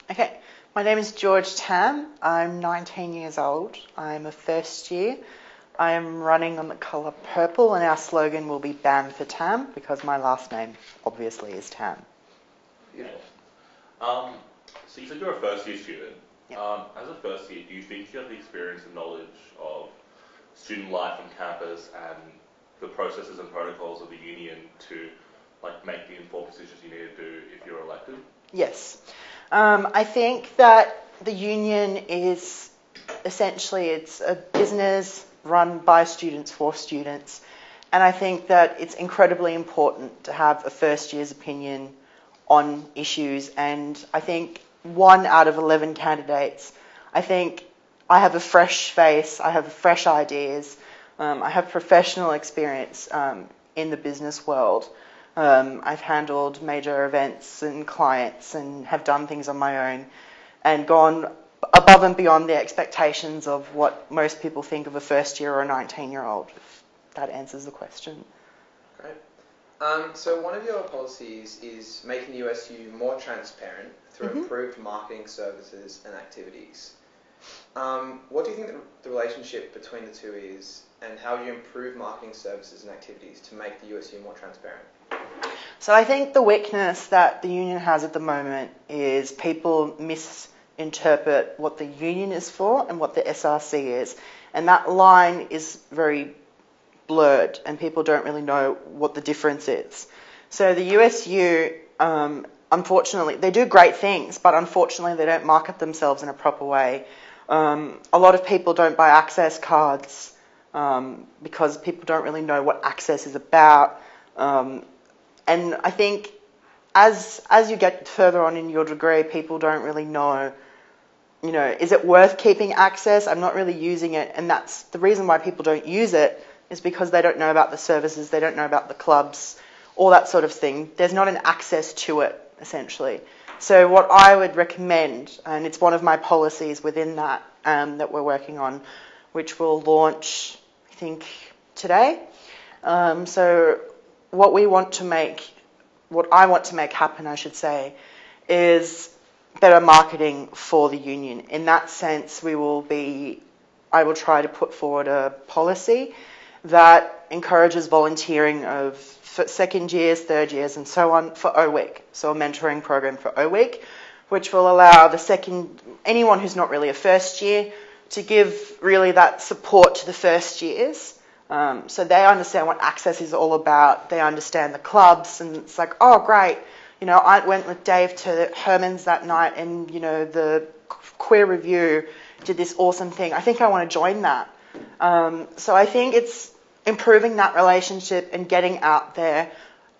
Okay, my name is Georg Tamm. I'm 19 years old. I'm a first year. I am running on the colour purple, and our slogan will be BAM for Tamm, because my last name obviously is Tamm. Beautiful. So you said you're a first year student. Yep. As a first year, do you think you have the experience and knowledge of student life on campus and the processes and protocols of the union to make the informed decisions you need to do if you're elected? Yes. I think that the union is essentially, it's a business run by students for students, and I think that it's incredibly important to have a first year's opinion on issues. And I think 1 out of 11 candidates, I think I have a fresh face, I have fresh ideas, I have professional experience in the business world. I've handled major events and clients and have done things on my own and gone above and beyond the expectations of what most people think of a first year or a 19-year-old, if that answers the question. Great. So one of your policies is making the USU more transparent through improved marketing services and activities. What do you think the relationship between the two is, and how do you improve marketing services and activities to make the USU more transparent? So I think the weakness that the union has at the moment is people misinterpret what the union is for and what the SRC is. And that line is very blurred and people don't really know what the difference is. So the USU, unfortunately, they do great things, but unfortunately they don't market themselves in a proper way. A lot of people don't buy access cards because people don't really know what access is about. And I think as you get further on in your degree, people don't really know, is it worth keeping access? I'm not really using it. And that's the reason why people don't use it, is because they don't know about the services, they don't know about the clubs, all that sort of thing. There's not an access to it, essentially. So what I would recommend, and it's one of my policies within that that we're working on, which will launch, I think, today. So what I want to make happen, I should say, is better marketing for the union. In that sense, I will try to put forward a policy that encourages volunteering of second years, third years, and so on for O-Week. So a mentoring program for O-Week, which will allow anyone who's not really a first year to give really that support to the first years. So they understand what access is all about. They understand the clubs, and it's like, oh, great. I went with Dave to Herman's that night, and, the Queer Review did this awesome thing. I think I want to join that. So I think it's improving that relationship and getting out there.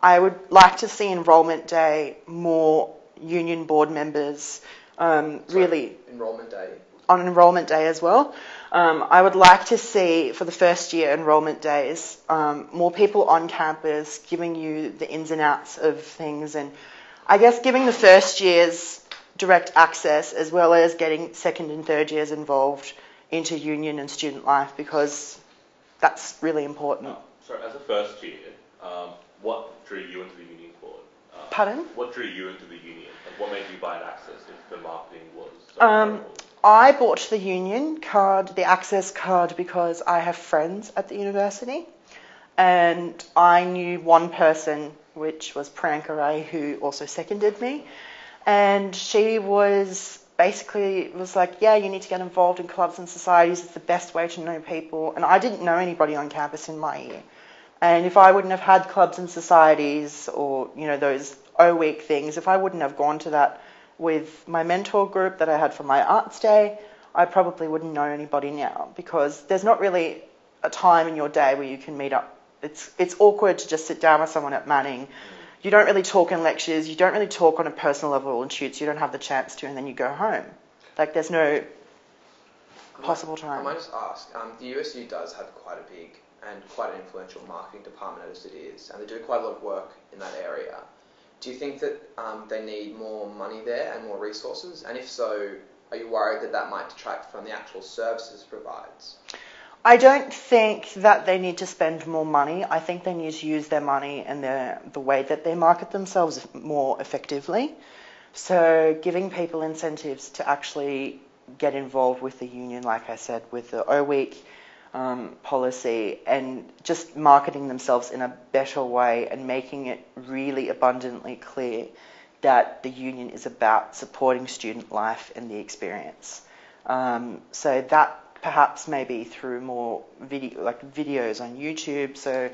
I would like to see Enrolment Day, more union board members, really. Enrolment Day? On Enrolment Day as well. I would like to see, for the first year enrolment days, more people on campus giving you the ins and outs of things, and I guess giving the first years direct access as well as getting second and third years involved into union and student life, because that's really important. So as a first year, what drew you into the union board? Pardon? What drew you into the union? What made you buy an access if the marketing was so incredible? I bought the union card, the access card, because I have friends at the university, and I knew one person, which was Priyanka Ray, who also seconded me, and she was like, yeah, you need to get involved in clubs and societies, it's the best way to know people. And I didn't know anybody on campus in my year, and if I wouldn't have had clubs and societies or those O-Week things, if I wouldn't have gone to that with my mentor group that I had for my arts day, I probably wouldn't know anybody now, because there's not really a time in your day where you can meet up. It's awkward to just sit down with someone at Manning. You don't really talk in lectures, you don't really talk on a personal level in shoots, you don't have the chance to, and then you go home. There's no possible time. I might just ask, the USU does have quite a big and quite an influential marketing department as it is, and they do quite a lot of work in that area. Do you think that they need more money there and more resources? And if so, are you worried that might detract from the actual services it provides? I don't think that they need to spend more money. I think they need to use their money and the way that they market themselves more effectively. So giving people incentives to actually get involved with the union, like I said, with the O-Week policy, and just marketing themselves in a better way and making it really abundantly clear that the union is about supporting student life and the experience. So that perhaps maybe through more videos on YouTube. So,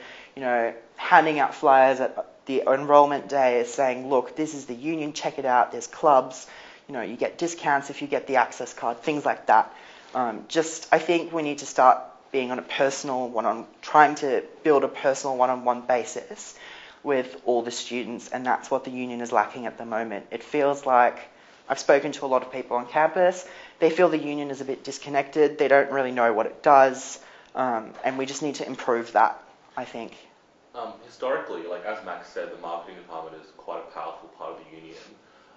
handing out flyers at the enrolment day is saying, look, this is the union, check it out, there's clubs, you get discounts if you get the access card, things like that. I think we need to start being on a personal trying to build a personal one-on-one basis with all the students, and that's what the union is lacking at the moment. It feels like, I've spoken to a lot of people on campus, they feel the union is a bit disconnected, they don't really know what it does, and we just need to improve that, I think. Historically, as Max said, the marketing department is quite a powerful part of the union,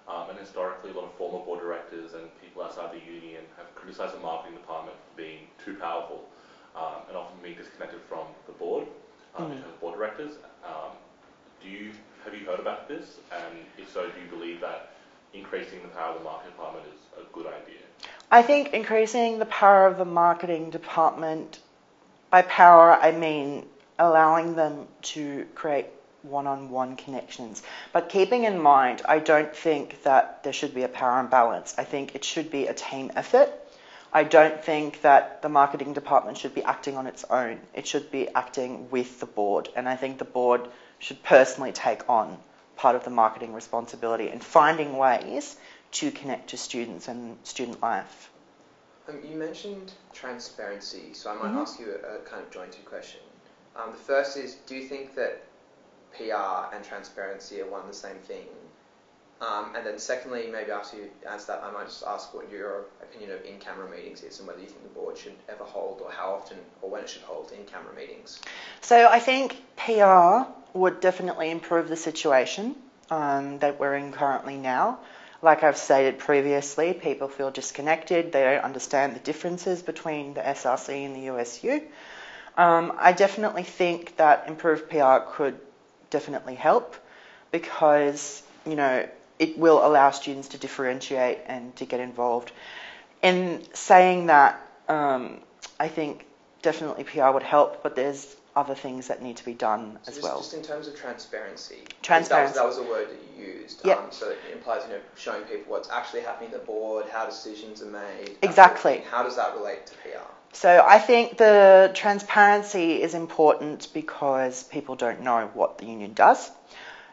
and historically a lot of former board directors and people outside the union have criticised the marketing department for being too powerful and often being disconnected from the board in terms of board directors. Have you heard about this? And if so, do you believe that increasing the power of the marketing department is a good idea? I think increasing the power of the marketing department, by power I mean allowing them to create one-on-one connections. But keeping in mind, I don't think that there should be a power imbalance. I think it should be a team effort. I don't think that the marketing department should be acting on its own. It should be acting with the board. And I think the board should personally take on part of the marketing responsibility and finding ways to connect to students and student life. You mentioned transparency, so I might ask you a kind of jointed question. The first is, do you think that PR and transparency are one and the same thing? And then secondly, maybe after you answer that, I might just ask what your opinion of in-camera meetings is and whether you think the board should ever hold, or how often or when it should hold in-camera meetings. So I think PR would definitely improve the situation that we're in currently now. Like I've stated previously, people feel disconnected. They don't understand the differences between the SRC and the USU. I definitely think that improved PR could definitely help because, it will allow students to differentiate and to get involved. In saying that, I think definitely PR would help, but there's other things that need to be done as well. Just in terms of transparency. Transparency. That was a word that you used. Yep. So it implies, showing people what's actually happening at the board, how decisions are made. Exactly. How does that relate to PR? So I think the transparency is important because people don't know what the union does.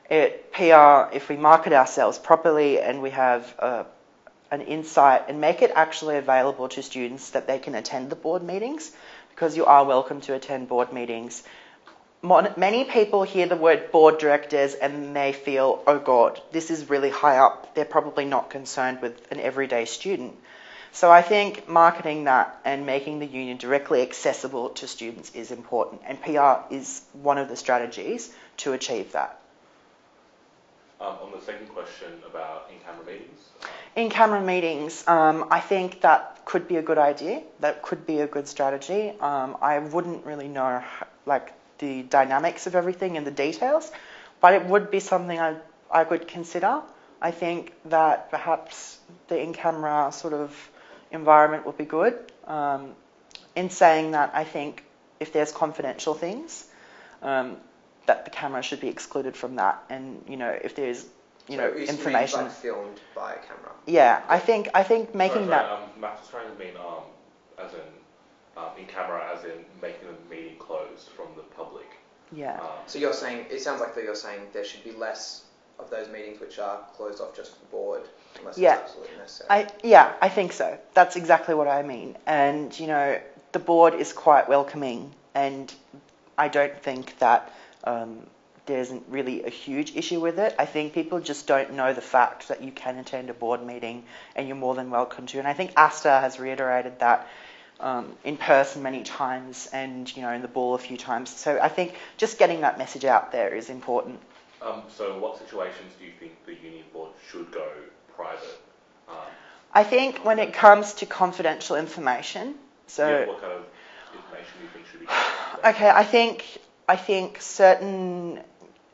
PR, if we market ourselves properly and we have an insight and make it actually available to students that they can attend the board meetings, because you are welcome to attend board meetings. Many people hear the word board directors and they feel, oh God, this is really high up. They're probably not concerned with an everyday student. So I think marketing that and making the union directly accessible to students is important, and PR is one of the strategies to achieve that. On the second question about in-camera meetings? In-camera meetings, I think that could be a good idea. That could be a good strategy. I wouldn't really know the dynamics of everything and the details, but it would be something I could consider. I think that perhaps the in-camera sort of environment would be good. In saying that, I think if there's confidential things, that the camera should be excluded from that, and if there's information means, filmed by a camera. Yeah, I think making that. Max was trying to mean as in camera, as in making the meeting closed from the public. Yeah. So you're saying, it sounds like you're saying there should be less of those meetings which are closed off just for the board, unless it's absolutely necessary. I think so. That's exactly what I mean. And the board is quite welcoming, and I don't think that there isn't really a huge issue with it. I think people just don't know the fact that you can attend a board meeting and you're more than welcome to. And I think ASTA has reiterated that in person many times and, in the ball a few times. So I think just getting that message out there is important. So what situations do you think the union board should go private? I think when it comes to confidential information. So what kind of information do you think should be confidential? Okay, I think certain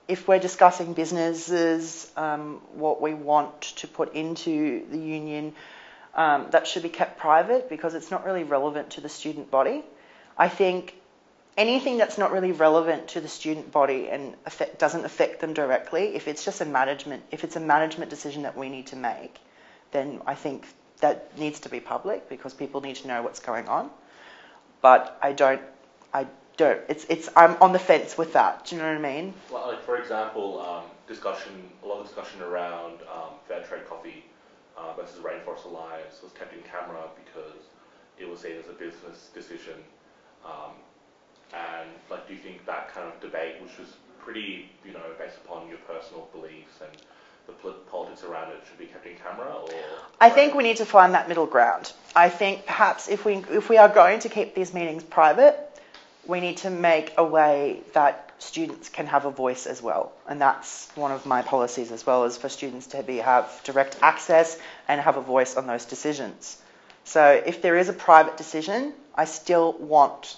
if we're discussing businesses, what we want to put into the union, that should be kept private because it's not really relevant to the student body. I think anything that's not really relevant to the student body and doesn't affect them directly, if it's a management decision that we need to make, then I think that needs to be public because people need to know what's going on. But I'm on the fence with that. Do you know what I mean? Well, like for example, a lot of discussion around fair trade coffee versus Rainforest Alliance was kept in camera because it was seen as a business decision. And like, do you think that kind of debate, which was pretty, based upon your personal beliefs and the politics around it, should be kept in camera? Or I think we need to find that middle ground. I think perhaps if we are going to keep these meetings private, we need to make a way that students can have a voice as well. And that's one of my policies as well, is for students to have direct access and have a voice on those decisions. So if there is a private decision, I still want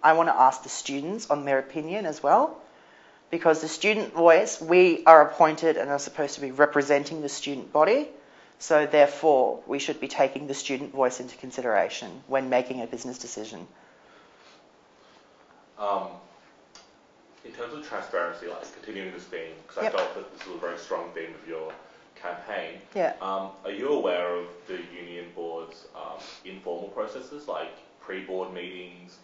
I want to ask the students on their opinion as well, because the student voice, we are appointed and are supposed to be representing the student body, so therefore we should be taking the student voice into consideration when making a business decision. In terms of transparency, like continuing this theme, because Yep. I felt that this was a very strong theme of your campaign. Yeah. Are you aware of the union board's informal processes, like pre-board meetings,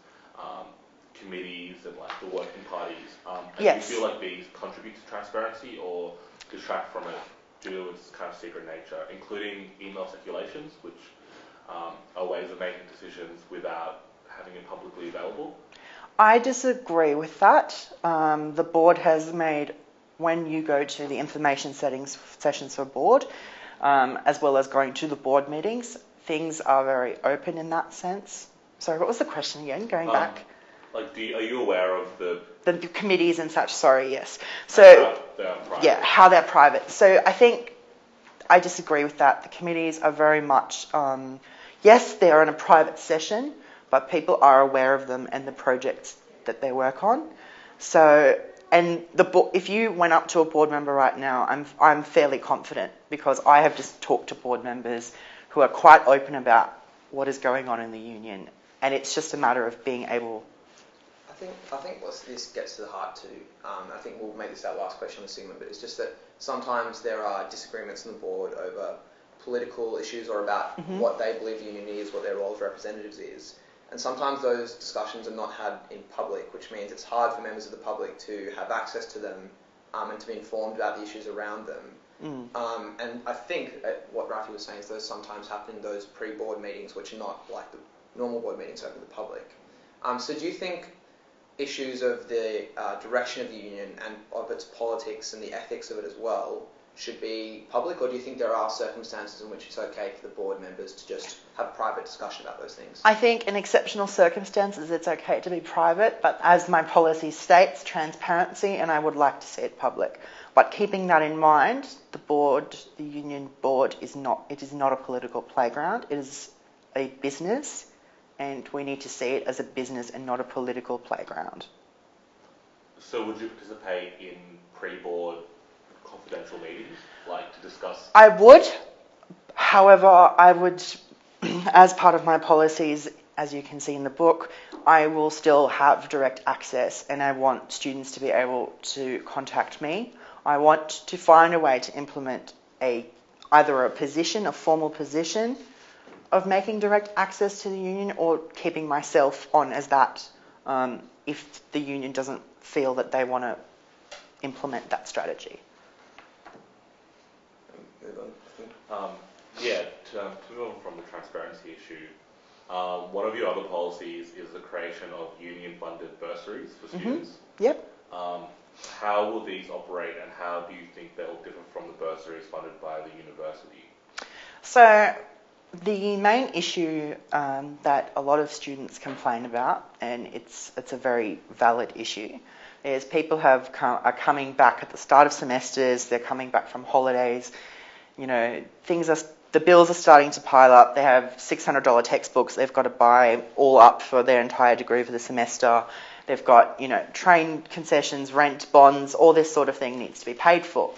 committees, and like the working parties? And Yes. do you feel like these contribute to transparency or detract from it due to its kind of secret nature, including email circulations, which are ways of making decisions without having it publicly available? I disagree with that. The board has made, when you go to the information sessions for board, as well as going to the board meetings, things are very open in that sense. Sorry, what was the question again? Going back. Like, are you aware of the committees and such? Sorry, yes. So, how they're private. So I think I disagree with that. The committees are very much, yes, they're in a private session, but people are aware of them and the projects that they work on. So, and if you went up to a board member right now, I'm fairly confident because I have just talked to board members who are quite open about what is going on in the union, and it's just a matter of being able. I think what this gets to the heart too, I think we'll make this our last question on the segment, but it's just that sometimes there are disagreements on the board over political issues or about what they believe the union is, what their role as representatives is. And sometimes those discussions are not had in public, which means it's hard for members of the public to have access to them and to be informed about the issues around them. And I think what Rafi was saying is those sometimes happen in those pre-board meetings, which are not like the normal board meetings open to the public. So do you think issues of the direction of the union and of its politics and the ethics of it as well should be public, or do you think there are circumstances in which it's okay for the board members to just have private discussion about those things? I think in exceptional circumstances it's okay to be private, but as my policy states, transparency, and I would like to see it public. But keeping that in mind, the union board is not a political playground. It is a business, and we need to see it as a business and not a political playground. So would you participate in pre-board confidential meetings, like to discuss? I would. However, I would, as part of my policies, as you can see in the book, I will still have direct access, and I want students to be able to contact me. I want to find a way to implement either a formal position of making direct access to the union, or keeping myself on as that if the union doesn't feel that they want to implement that strategy. To move on from the transparency issue, one of your other policies is the creation of union-funded bursaries for students. Yep. How will these operate, and how do you think they will differ from the bursaries funded by the university? So the main issue that a lot of students complain about, and it's a very valid issue, is people are coming back at the start of semesters, they're coming back from holidays, the bills are starting to pile up. They have $600 textbooks they've got to buy all up for their entire degree for the semester, They've got, train concessions, rent, bonds, all this sort of thing needs to be paid for.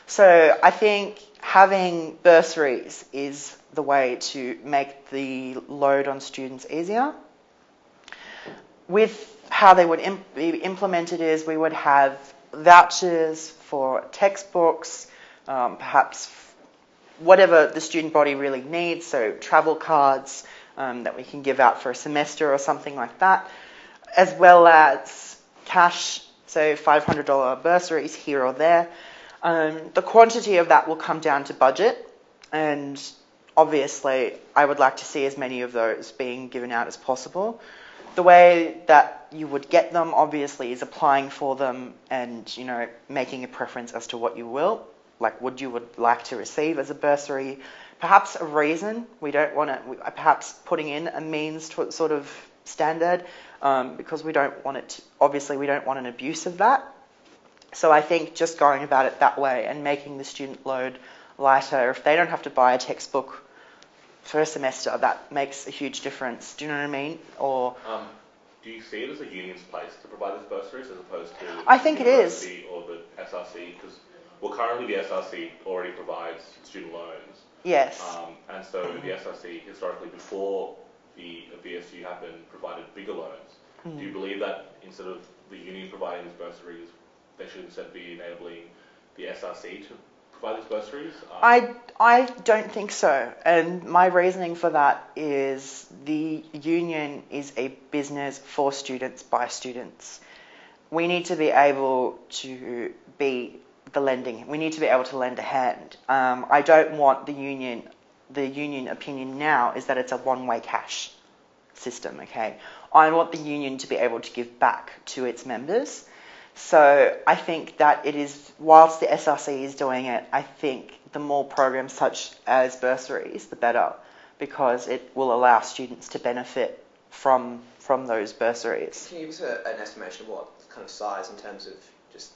So I think having bursaries is the way to make the load on students easier. With how they would be implemented is we would have vouchers for textbooks, perhaps whatever the student body really needs, so travel cards that we can give out for a semester or something like that, as well as cash, so $500 bursaries here or there. The quantity of that will come down to budget, and obviously I would like to see as many of those being given out as possible. The way that you would get them, obviously, is applying for them and, making a preference as to what you would like to receive as a bursary. Perhaps a reason. We don't want to, perhaps putting in a means to sort of standard, because we don't want it to, obviously we don't want an abuse of that. So I think just going about it that way and making the student load lighter, if they don't have to buy a textbook for a semester, that makes a huge difference. Do you know what I mean? Or do you see it as a union's place to provide those bursaries as opposed to I think the university or the SRC? Because currently the SRC already provides student loans. Yes. And so the SRC historically, before the VSU happened, provided bigger loans. Do you believe that instead of the union providing these bursaries, they should instead be enabling the SRC to provide these bursaries? I don't think so. And my reasoning for that is the union is a business for students by students. We need to be able to be the lending. We need to be able to lend a hand. I don't want the union opinion now is that it's a one-way cash system, okay? I want the union to be able to give back to its members. So I think that it is, whilst the SRC is doing it, I think the more programs such as bursaries, the better, because it will allow students to benefit from those bursaries. Can you give us an estimation of what kind of size in terms of just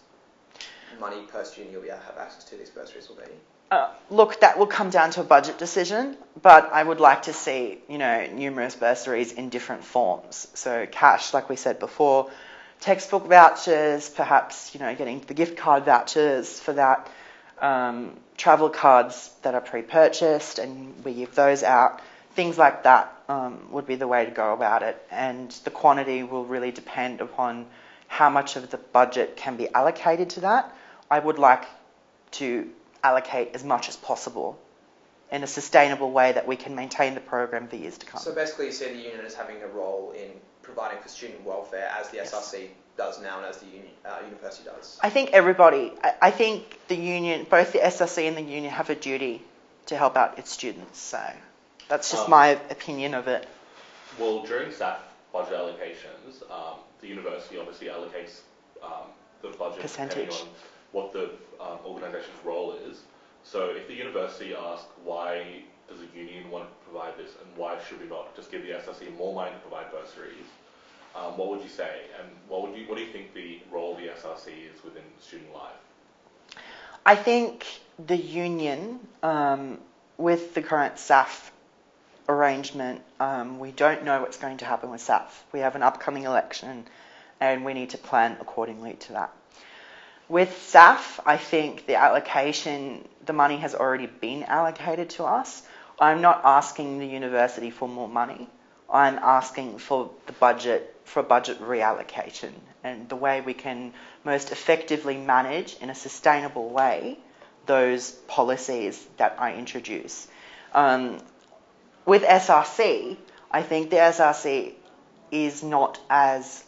money per student you'll be able to have access to these bursaries will be? Look, that will come down to a budget decision, but I would like to see, numerous bursaries in different forms. So cash, like we said before, textbook vouchers, perhaps, getting the gift card vouchers for that, travel cards that are pre-purchased and we give those out. Things like that would be the way to go about it. And the quantity will really depend upon how much of the budget can be allocated to that. I would like to allocate as much as possible in a sustainable way that we can maintain the program for years to come. So basically you see the union as having a role in providing for student welfare as the SRC does now and as the university does? I think everybody, I think the union, both the SRC and the union have a duty to help out its students. So that's just my opinion of it. Well, during SSAF budget allocations, the university obviously allocates the budget percentage depending on what the organisation's role is. So if the university asks why does a union want to provide this and why should we not just give the SRC more money to provide bursaries, what would you say? And what do you think the role of the SRC is within student life? I think the union, with the current SSAF arrangement, we don't know what's going to happen with SSAF. We have an upcoming election and we need to plan accordingly to that. With SSAF, I think the allocation, the money has already been allocated to us. I'm not asking the university for more money. I'm asking for the budget, for budget reallocation and the way we can most effectively manage in a sustainable way those policies that I introduce. With SRC, I think the SRC is not as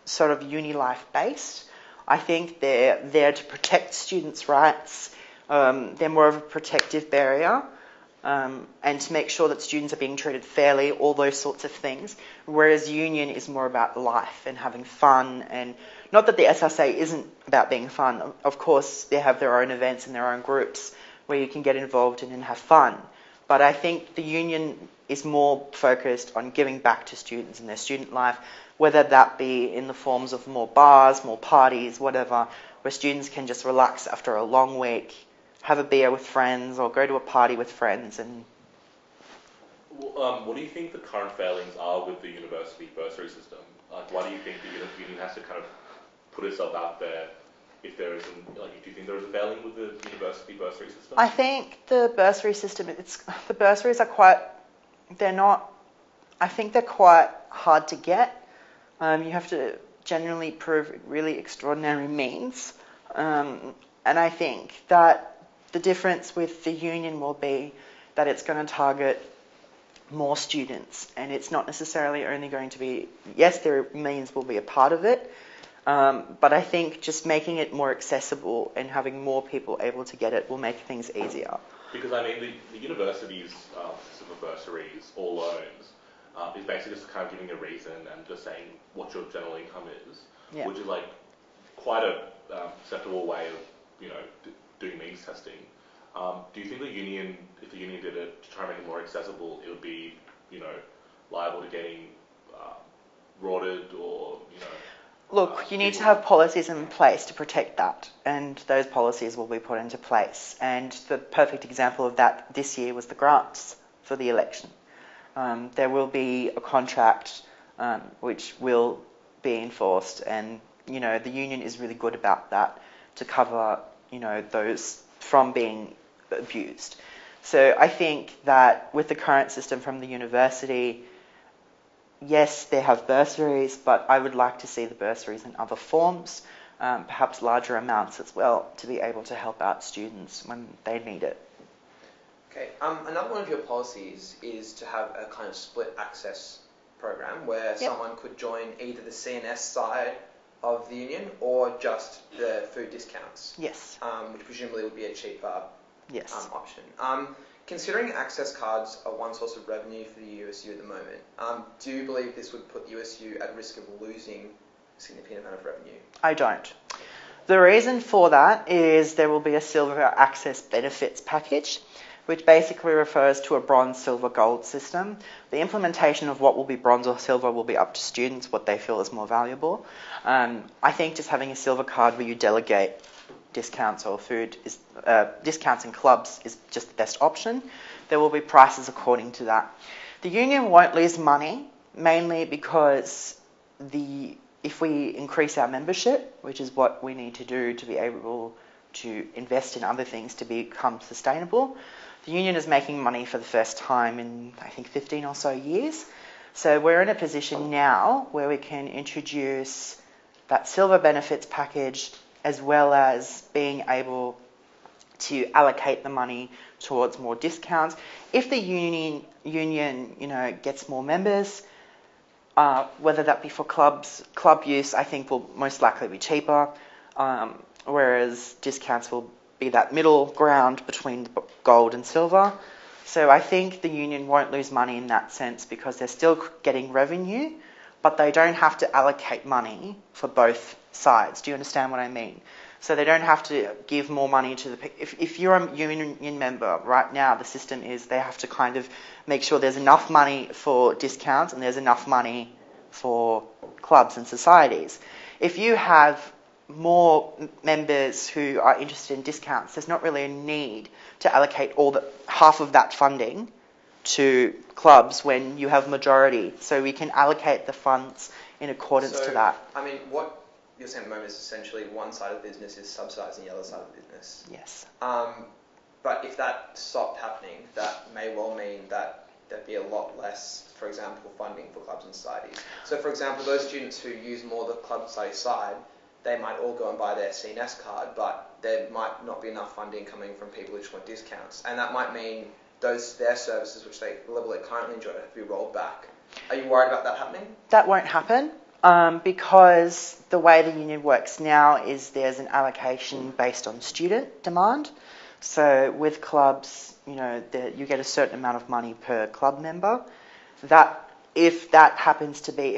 sort of uni-life based. I think they're there to protect students' rights. They're more of a protective barrier and to make sure that students are being treated fairly, all those sorts of things. Whereas union is more about life and having fun. And not that the SRC isn't about being fun. Of course, they have their own events and their own groups where you can get involved in and have fun. But I think the union is more focused on giving back to students in their student life, whether that be in the forms of more bars, more parties, whatever, where students can just relax after a long week, have a beer with friends or go to a party with friends. And what do you think the current failings are with the university bursary system? Like, why do you think the union has to kind of put itself out there if there isn't, like, do you think there is a failing with the university bursary system? I think the bursary system, the bursaries are quite, I think they're quite hard to get. You have to generally prove really extraordinary means. And I think that the difference with the union will be that it's going to target more students, and it's not necessarily only going to be, yes, their means will be a part of it, but I think just making it more accessible and having more people able to get it will make things easier. Because, I mean, the university's system of bursaries or loans is basically just kind of giving a reason and just saying what your general income is, which is like quite a acceptable way of, doing means testing. Do you think the union, if the union did it to try and make it more accessible, it would be, liable to getting rorted or, Look, you need to have policies in place to protect that, and those policies will be put into place. And the perfect example of that this year was the grants for the election. There will be a contract which will be enforced, and the union is really good about that to cover those from being abused. So I think that with the current system from the university, yes, they have bursaries, but I would like to see the bursaries in other forms, perhaps larger amounts as well, to be able to help out students when they need it. Okay, another one of your policies is to have a kind of split access program where someone could join either the CNS side of the union or just the food discounts. Yes. Which presumably would be a cheaper option. Considering access cards are one source of revenue for the USU at the moment, do you believe this would put USU at risk of losing a significant amount of revenue? I don't. The reason for that is there will be a silver access benefits package, which basically refers to a bronze, silver, gold system. The implementation of what will be bronze or silver will be up to students, what they feel is more valuable. I think just having a silver card where you delegate discounts or food, discounts in clubs is just the best option. There will be prices according to that. The union won't lose money, mainly because if we increase our membership, which is what we need to do to be able to invest in other things to become sustainable, the union is making money for the first time in, I think, 15 or so years. So we're in a position now where we can introduce that silver benefits package as well as being able to allocate the money towards more discounts. If the union gets more members, whether that be for club use, I think will most likely be cheaper, whereas discounts will be that middle ground between gold and silver. So I think the union won't lose money in that sense because they're still getting revenue, but they don't have to allocate money for both sides. Do you understand what I mean? So they don't have to give more money to if you're a union member right now, the system is they have to kind of make sure there's enough money for discounts and there's enough money for clubs and societies. If you have more members who are interested in discounts, there's not really a need to allocate half of that funding to clubs when you have majority. So we can allocate the funds in accordance to that. I mean, what you're saying at the moment is essentially one side of the business is subsidising the other side of the business. Yes. But if that stopped happening, that may well mean that there'd be a lot less, for example, funding for clubs and societies. So, for example, those students who use more the club society side, they might all go and buy their CNS card, but there might not be enough funding coming from people who just want discounts. And that might mean their services, which the level they currently enjoy, have to be rolled back. Are you worried about that happening? That won't happen because the way the union works now is there's an allocation based on student demand. So with clubs, you get a certain amount of money per club member. If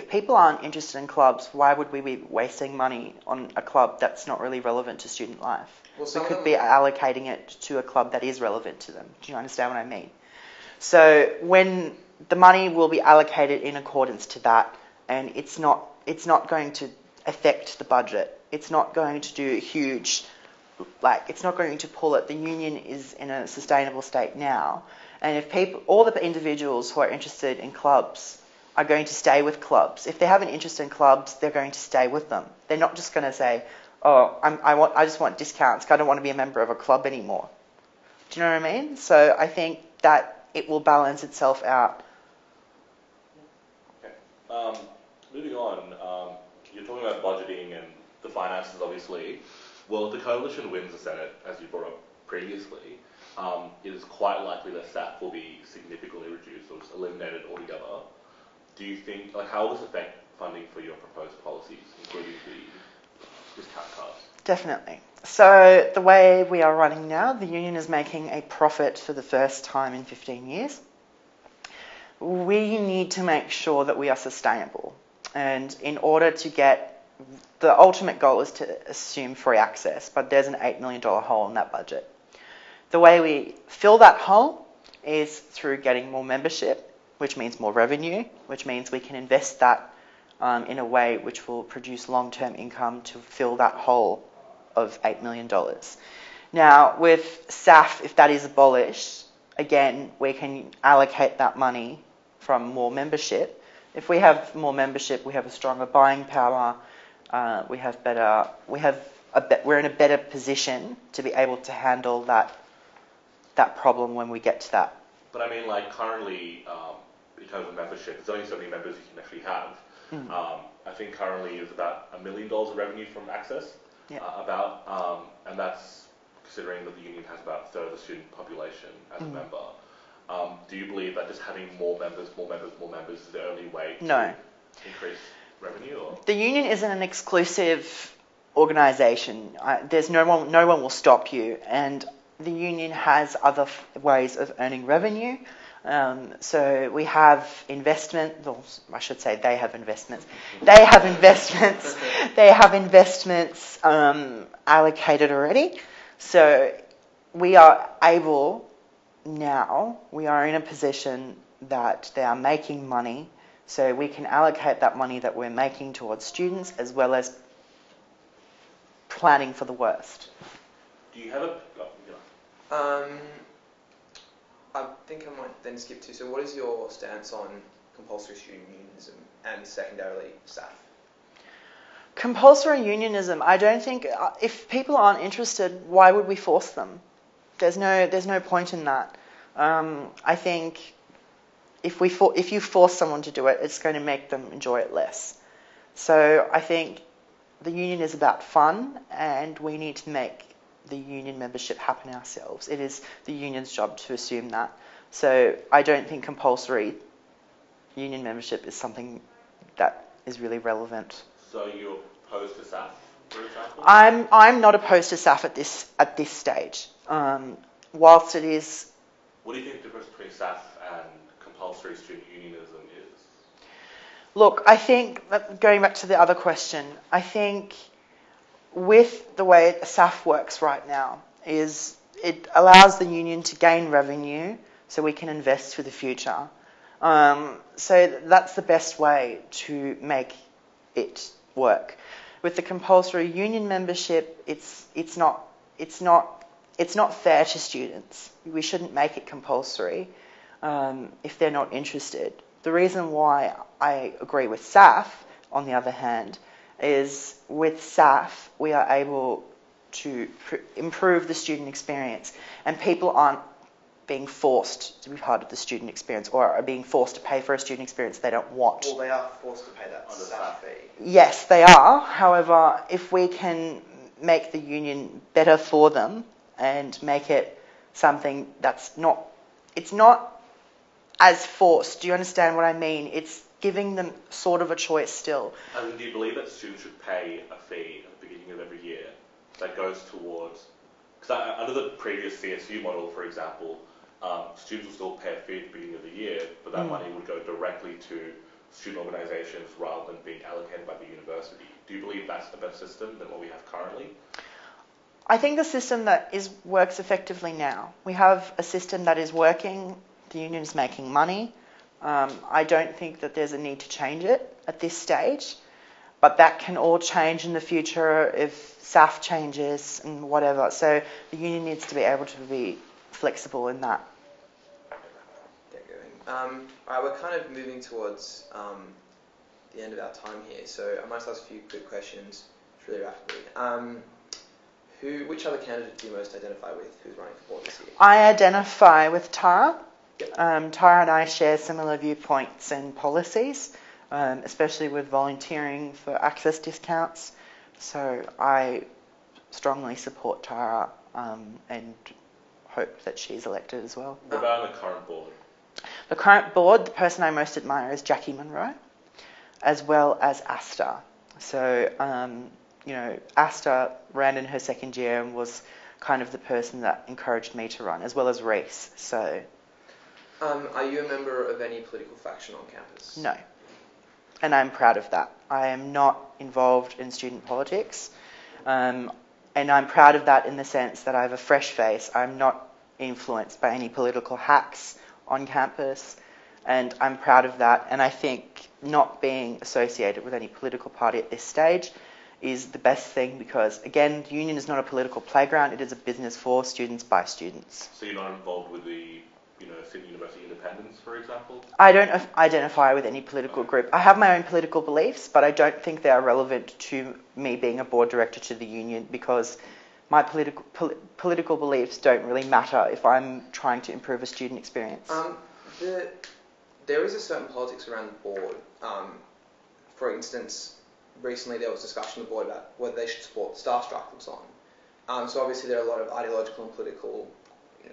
people aren't interested in clubs, why would we be wasting money on a club that's not really relevant to student life? We could be allocating it to a club that is relevant to them. Do you understand what I mean? So when the money will be allocated in accordance to that, and it's not going to affect the budget. It's not going to do it's not going to pull it. The union is in a sustainable state now. And if all the individuals who are interested in clubs are going to stay with clubs. If they have an interest in clubs, they're going to stay with them. They're not just going to say, oh, I just want discounts. I don't want to be a member of a club anymore. Do you know what I mean? So I think that it will balance itself out. Okay. Moving on, you're talking about budgeting and the finances, obviously. Well, if the coalition wins the Senate, as you brought up previously, it is quite likely that SSAF will be significantly reduced or just eliminated altogether. Do you think, how will this affect funding for your proposed policies, including the discount cards? Definitely. So the way we are running now, the union is making a profit for the first time in 15 years. We need to make sure that we are sustainable. And in order to get, the ultimate goal is to assume free access, but there's an $8 million hole in that budget. The way we fill that hole is through getting more membership, which means more revenue, which means we can invest that in a way which will produce long-term income to fill that hole of $8 million. Now, with SSAF, if that is abolished, again, we can allocate that money from more membership. If we have more membership, we have a stronger buying power. We're in a better position to be able to handle that problem when we get to that. But I mean, currently, in terms of membership, there's only so many members you can actually have. I think currently it's about $1 million of revenue from access. Yeah. And that's considering that the union has about a third of the student population as a member. Do you believe that just having more members is the only way to increase revenue? Or? The union isn't an exclusive organisation. There's no one will stop you, and the union has other ways of earning revenue. So we have investment, or I should say they have investments. They have investments. They have investments allocated already. So we are able now, we are in a position that they are making money. So we can allocate that money that we're making towards students as well as planning for the worst. Do you have a... I think I might then skip to, so what is your stance on compulsory student unionism and secondarily SSAF? Compulsory unionism, I don't think, if people aren't interested, why would we force them? There's no point in that. I think if you force someone to do it, it's going to make them enjoy it less. So I think the union is about fun, and we need to make the union membership happen ourselves. It is the union's job to assume that. So I don't think compulsory union membership is something that is really relevant. So you're opposed to SSAF, for example? I'm not opposed to SSAF at this stage. Whilst it is... What do you think the difference between SSAF and compulsory student unionism is? Look, I think, going back to the other question, I think with the way SSAF works right now is it allows the union to gain revenue so we can invest for the future. So that's the best way to make it work. With the compulsory union membership, it's not fair to students. We shouldn't make it compulsory if they're not interested. The reason why I agree with SSAF, on the other hand, is with SSAF we are able to improve the student experience, and people aren't being forced to be part of the student experience or are being forced to pay for a student experience they don't want. Well, they are forced to pay that SSAF fee. Yes, they are. However, if we can make the union better for them and make it something that's not as forced. Do you understand what I mean? It's giving them sort of a choice still. And do you believe that students should pay a fee at the beginning of every year that goes towards... Because under the previous CSU model, for example, students will still pay a fee at the beginning of the year, but that money would go directly to student organisations rather than being allocated by the university. Do you believe that's the best system than what we have currently? I think the system that works effectively now. We have a system that is working. The union is making money. I don't think that there's a need to change it at this stage, but that can all change in the future if SSAF changes and whatever. So the union needs to be able to be flexible in that. Alright, we're kind of moving towards the end of our time here, so I might just ask a few quick questions really rapidly. Which other candidate do you most identify with who's running for board this year? I identify with Tara. Yep. Tara and I share similar viewpoints and policies, especially with volunteering for access discounts. So I strongly support Tara and hope that she's elected as well. What about the current board? The current board, the person I most admire is Jackie Monroe, as well as Asta. So, Asta ran in her second year and was kind of the person that encouraged me to run, as well as Reese. So, are you a member of any political faction on campus? no. And I'm proud of that. I am not involved in student politics. And I'm proud of that in the sense that I have a fresh face. I'm not influenced by any political hacks on campus. And I'm proud of that. And I think not being associated with any political party at this stage is the best thing because, again, the union is not a political playground. It is a business for students by students. So you're not involved with the Sydney University Independents, for example? I don't identify with any political group. I have my own political beliefs, but I don't think they are relevant to me being a board director to the union because my political beliefs don't really matter if I'm trying to improve a student experience. There is a certain politics around the board. For instance, recently there was discussion on the board about whether they should support staff strike that was on. So obviously there are a lot of ideological and political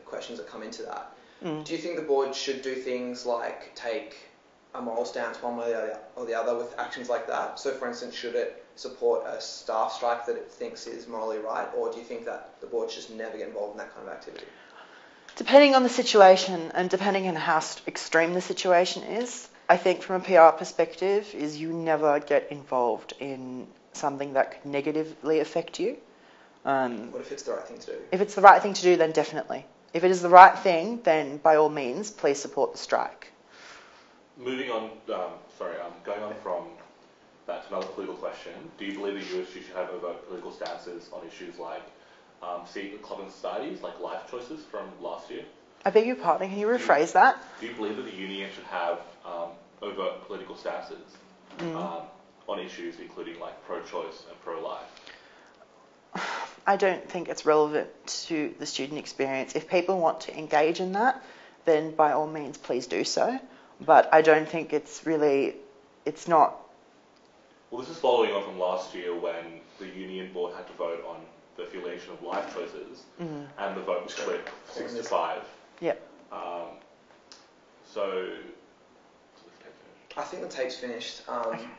questions that come into that. Do you think the board should do things like take a moral stance one way or the other with actions like that? So for instance, should it support a staff strike that it thinks is morally right, or do you think that the board should just never get involved in that kind of activity? Depending on the situation and depending on how extreme the situation is, I think from a PR perspective is you never get involved in something that could negatively affect you. What if it's the right thing to do? If it's the right thing to do, then definitely. If it is the right thing, then by all means, please support the strike. Moving on, going on from that to another political question, do you believe the USU should have overt political stances on issues like secret club and societies, like LifeChoices from last year? I beg your pardon, can you rephrase that? Do you believe that the union should have overt political stances on issues including like pro-choice and pro-life? I don't think it's relevant to the student experience. If people want to engage in that, then by all means, please do so. But I don't think it's not. Well, this is following on from last year when the union board had to vote on the affiliation of life choices, and the vote was split 6-5. Yep. So. I think the tape's finished.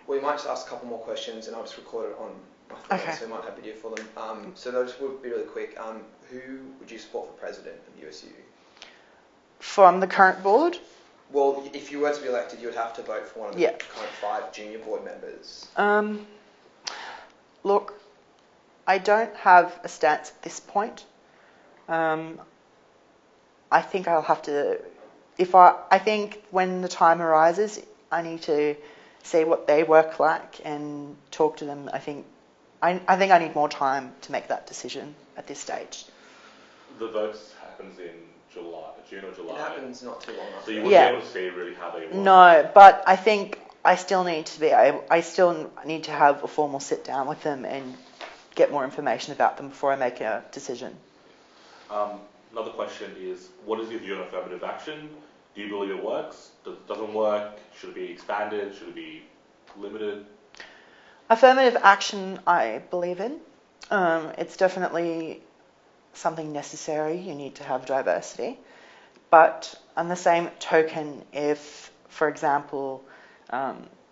We might just ask a couple more questions, and I'll just record it on my phone, so we might have video for them. So those would be really quick. Who would you support for president of USU? From the current board? Well, if you were to be elected, you would have to vote for one of the current 5 junior board members. Look, I don't have a stance at this point. I think I'll have to. I think when the time arises, I need to see what they work like and talk to them. I think I need more time to make that decision at this stage. The votes happens in June or July. It happens not too long after. So you wouldn't be able to see really how they work. No, but I think I still need to have a formal sit down with them and get more information about them before I make a decision. Another question is, what is your view on affirmative action? Do you believe it works? Does it doesn't work? Should it be expanded? Should it be limited? Affirmative action, I believe in. It's definitely something necessary. You need to have diversity. But on the same token, if, for example,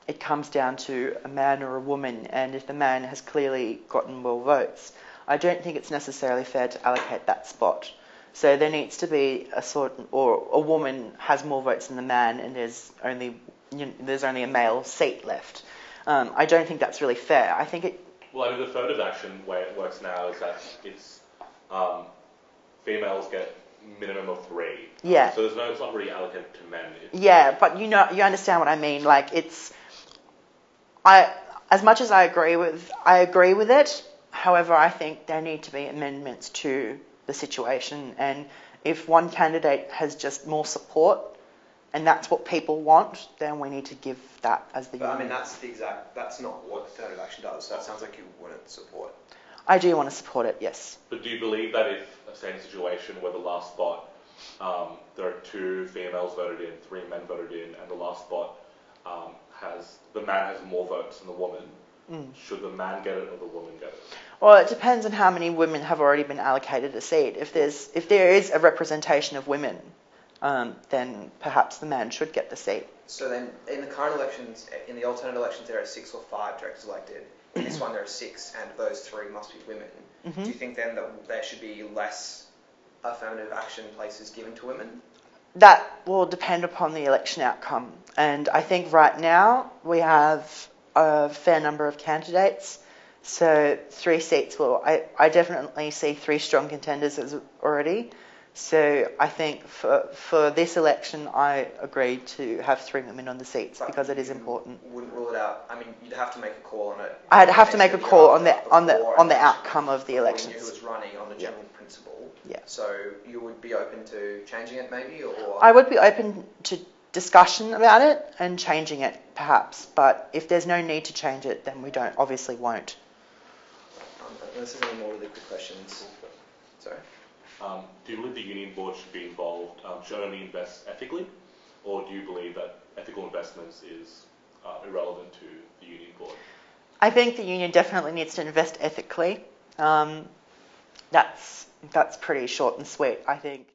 it comes down to a man or a woman, and if the man has clearly gotten more votes, I don't think it's necessarily fair to allocate that spot. So there needs to be or a woman has more votes than the man, and there's only a male seat left. I don't think that's really fair. I think it. Well, I mean, the affirmative action way it works now is that it's females get minimum of 3. Yeah. So it's not really allocated to men. But you understand what I mean. Like as much as I agree with it. However, I think there need to be amendments to the situation, and if one candidate has just more support and that's what people want, then we need to give that as the union. I mean, that's not what Affirmative Action does, so that sounds like you wouldn't support. I do want to support it, yes. But do you believe that if, say, in a situation where the last spot, there are 2 females voted in, 3 men voted in, and the last spot the man has more votes than the woman, should the man get it or the woman get it? Well, it depends on how many women have already been allocated a seat. If there is a representation of women, then perhaps the man should get the seat. So then, in the current elections, in the alternate elections, there are 6 or 5 directors elected. In this one, there are 6, and those 3 must be women. Do you think then that there should be less affirmative action places given to women? That will depend upon the election outcome. And I think right now we have a fair number of candidates. So 3 seats I definitely see 3 strong contenders already. So I think for this election, I agree to have 3 women on the seats because it is important. Wouldn't rule it out. I mean, you'd have to make a call on it. I'd have to make a call on the outcome of the elections. You knew who was running on the general principle. Yeah. So you would be open to changing it, maybe, or I would be open to discussion about it and changing it, perhaps. But if there's no need to change it, then we obviously won't. Unless there's any more really quick questions. Sorry. Do you believe the union board should be involved, should only invest ethically, or do you believe that ethical investments is irrelevant to the union board? I think the union definitely needs to invest ethically. That's pretty short and sweet, I think.